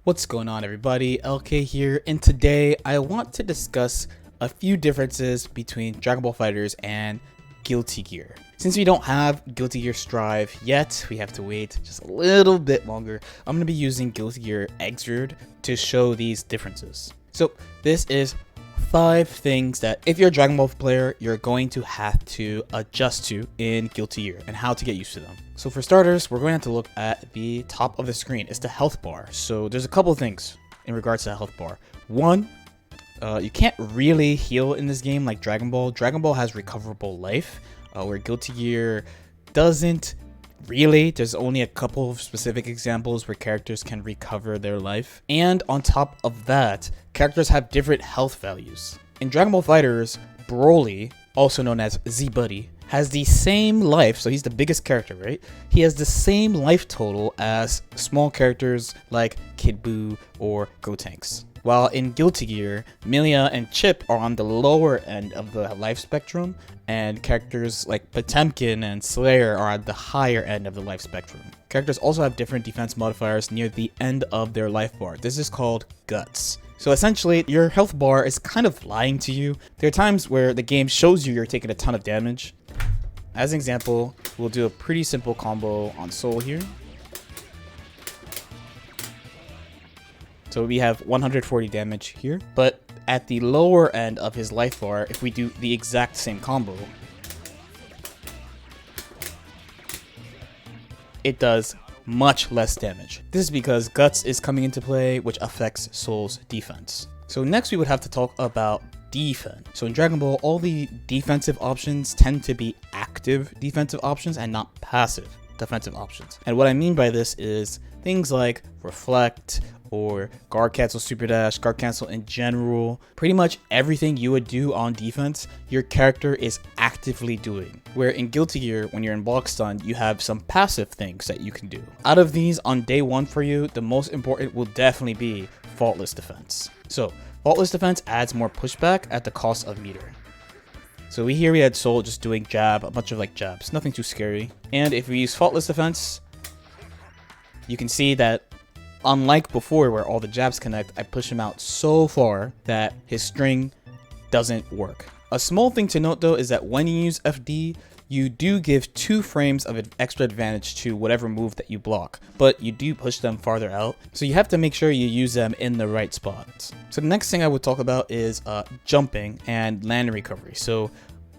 What's going on, everybody? LK here, and today I want to discuss a few differences between Dragon Ball FighterZ and Guilty Gear. Since we don't have Guilty Gear Strive yet, we have to wait just a little bit longer. I'm going to be using Guilty Gear Xrd to show these differences. So this is 5 things that if you're a Dragon Ball player, you're going to have to adjust to in Guilty Gear and how to get used to them. So for starters, we're going to have to look at the top of the screen. It's the health bar. So there's a couple of things in regards to the health bar. One, you can't really heal in this game like Dragon Ball. Dragon Ball has recoverable life, where Guilty Gear doesn't really. There's only a couple of specific examples where characters can recover their life. And on top of that, characters have different health values. In Dragon Ball FighterZ, Broly, also known as Z-Buddy, has the same life, so he's the biggest character, right? He has the same life total as small characters like Kid Buu or Gotenks. While in Guilty Gear, Milia and Chip are on the lower end of the life spectrum, and characters like Potemkin and Slayer are at the higher end of the life spectrum. Characters also have different defense modifiers near the end of their life bar. This is called Guts. So essentially, your health bar is kind of lying to you. There are times where the game shows you you're taking a ton of damage. As an example, we'll do a pretty simple combo on Soul here. So we have 140 damage here, but at the lower end of his life bar, if we do the exact same combo, it does much less damage. This is because Guts is coming into play, which affects Soul's defense. So next we would have to talk about defense. So in Dragon Ball, all the defensive options tend to be active defensive options and not passive defensive options. And what I mean by this is things like Reflect or Guard Cancel Super Dash, Guard Cancel in general. Pretty much everything you would do on defense, your character is actively doing. Where in Guilty Gear, when you're in block stun, you have some passive things that you can do. Out of these, on day 1 for you, the most important will definitely be Faultless Defense. So Faultless Defense adds more pushback at the cost of meter. So we had Soul just doing jab, a bunch of like jabs, nothing too scary. And if we use Faultless Defense, you can see that unlike before where all the jabs connect, I push him out so far that his string doesn't work. A small thing to note though is that when you use FD, you do give 2 frames of extra advantage to whatever move that you block, but you do push them farther out, so you have to make sure you use them in the right spots. So the next thing I would talk about is jumping and land recovery. So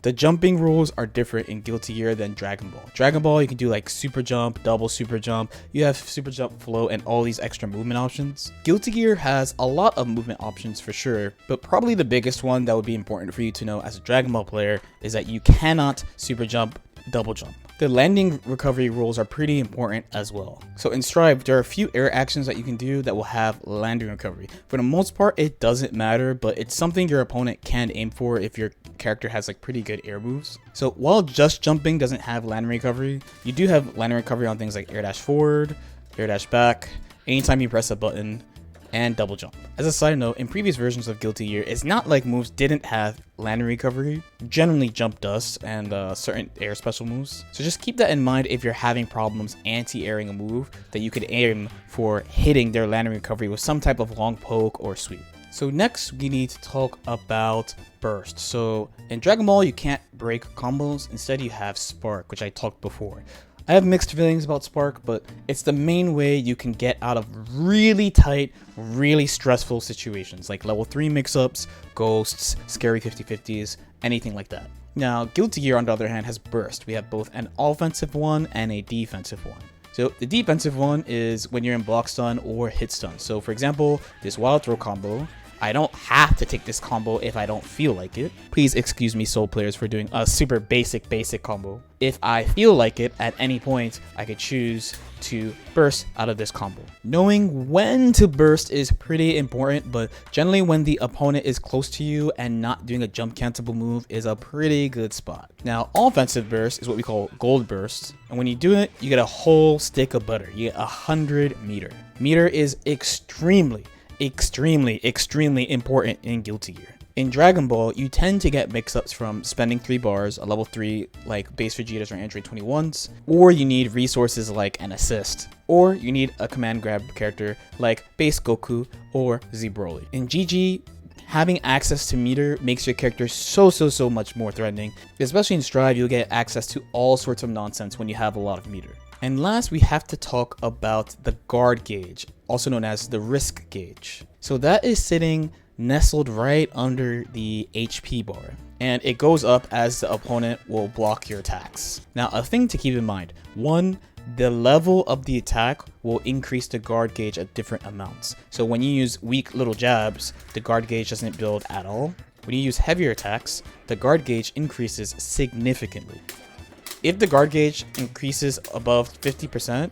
the jumping rules are different in Guilty Gear than Dragon Ball. Dragon Ball, you can do like super jump, double super jump. You have super jump, float, and all these extra movement options. Guilty Gear has a lot of movement options for sure, but probably the biggest one that would be important for you to know as a Dragon Ball player is that you cannot super jump, double jump. The landing recovery rules are pretty important as well. So in Strive, there are a few air actions that you can do that will have landing recovery. For the most part, it doesn't matter, but it's something your opponent can aim for if your character has like pretty good air moves. So while just jumping doesn't have landing recovery, you do have landing recovery on things like air dash forward, air dash back, anytime you press a button, and double jump. As a side note, in previous versions of Guilty Gear, it's not like moves didn't have landing recovery. Generally jump does, and certain air special moves. So just keep that in mind if you're having problems anti-airing a move, that you could aim for hitting their landing recovery with some type of long poke or sweep. So next we need to talk about burst. So in Dragon Ball, you can't break combos. Instead you have Spark, which I talked before. I have mixed feelings about Spark, but it's the main way you can get out of really tight, really stressful situations like level 3 mix-ups, ghosts, scary 50-50s, anything like that. Now, Guilty Gear on the other hand has burst. We have both an offensive one and a defensive one. So the defensive one is when you're in block stun or hit stun. So for example, this wild throw combo, I don't have to take this combo if I don't feel like it. Please excuse me, Soul players, for doing a super basic combo. If I feel like it at any point, I could choose to burst out of this combo. Knowing when to burst is pretty important, but generally when the opponent is close to you and not doing a jump cancelable move is a pretty good spot. Now, offensive burst is what we call gold burst, and when you do it, you get a whole stick of butter. You get 100 meter. Meter is extremely important in Guilty Gear. In Dragon Ball, you tend to get mix-ups from spending 3 bars, a level 3 like base Vegeta's or Android 21's, or you need resources like an assist, or you need a command grab character like base Goku or Z Broly. In GG, having access to meter makes your character so much more threatening. Especially in Strive, you'll get access to all sorts of nonsense when you have a lot of meter. And last, we have to talk about the guard gauge, also known as the risk gauge. So that is sitting nestled right under the HP bar, and it goes up as the opponent will block your attacks. Now, a thing to keep in mind, one, the level of the attack will increase the guard gauge at different amounts. So when you use weak little jabs, the guard gauge doesn't build at all. When you use heavier attacks, the guard gauge increases significantly. If the guard gauge increases above 50%,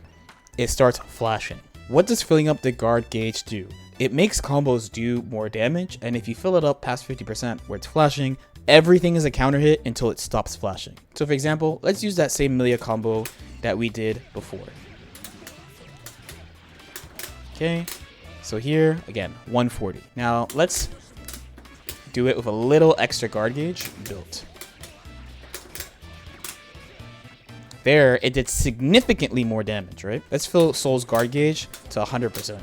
it starts flashing. What does filling up the guard gauge do? It makes combos do more damage, and if you fill it up past 50% where it's flashing, everything is a counter hit until it stops flashing. So for example, let's use that same Milia combo that we did before. Okay, so here, again, 140. Now let's do it with a little extra guard gauge built. There, it did significantly more damage, right? Let's fill Soul's guard gauge to 100%.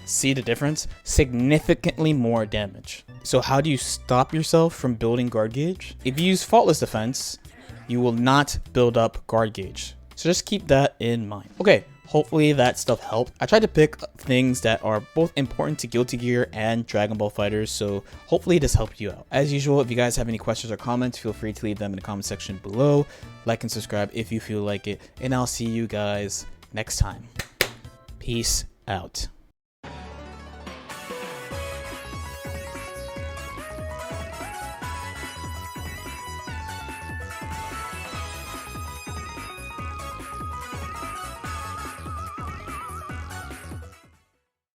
See the difference? Significantly more damage. So how do you stop yourself from building guard gauge? If you use Faultless Defense, you will not build up guard gauge. So just keep that in mind. Okay, hopefully that stuff helped. I tried to pick things that are both important to Guilty Gear and Dragon Ball FighterZ, so hopefully this helped you out. As usual, if you guys have any questions or comments, feel free to leave them in the comment section below. Like and subscribe if you feel like it, and I'll see you guys next time. Peace out.